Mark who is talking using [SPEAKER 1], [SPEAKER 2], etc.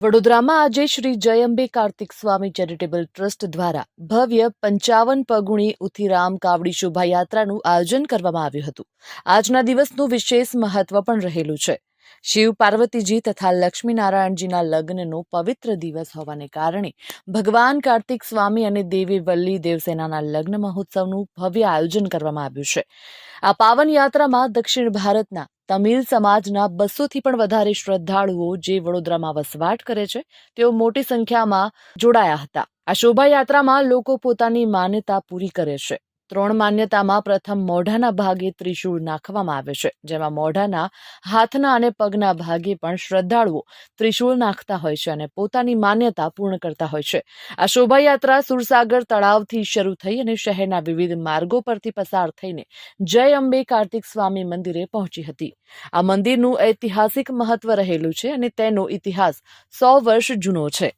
[SPEAKER 1] વડોદરામાં આજે શ્રી જય અંબે કાર્તિક સ્વામી ચેરિટેબલ ટ્રસ્ટ દ્વારા ભવ્ય 55 પગુણી ઉથીરામ કાવડી શોભાયાત્રાનું આયોજન કરવામાં આવ્યું હતું. આજના દિવસનું વિશેષ મહત્વ પણ રહેલું છે. શિવ પાર્વતીજી તથા લક્ષ્મીનારાયણજીના લગ્નનો પવિત્ર દિવસ હોવાને કારણે ભગવાન કાર્તિક સ્વામી અને દેવી વલ્લી દેવસેનાના લગ્ન મહોત્સવનું ભવ્ય આયોજન કરવામાં આવ્યું છે. આ પાવન યાત્રામાં દક્ષિણ ભારતના તમિલ સમાજના 200થી પણ વધારે શ્રદ્ધાળુઓ જે વડોદરામાં વસવાટ કરે છે તેઓ મોટી સંખ્યામાં જોડાયા હતા. આ શોભાયાત્રામાં લોકો પોતાની માન્યતા પૂરી કરે છે. 3 માન્યતામાં પ્રથમ મોઢાના ભાગે ત્રિશૂળ નાખવામાં આવે છે, જેમાં મોઢાના, હાથના અને પગના ભાગે પણ શ્રદ્ધાળુઓ ત્રિશૂળ નાખતા હોય છે અને પોતાની માન્યતા પૂર્ણ કરતા હોય છે. આ શોભાયાત્રા સુરસાગર તળાવથી શરૂ થઈ અને શહેરના વિવિધ માર્ગો પરથી પસાર થઈને જય અંબે કાર્તિક સ્વામી મંદિરે પહોંચી હતી. આ મંદિરનું ઐતિહાસિક મહત્વ રહેલું છે અને તેનો ઇતિહાસ 100 વર્ષ જૂનો છે.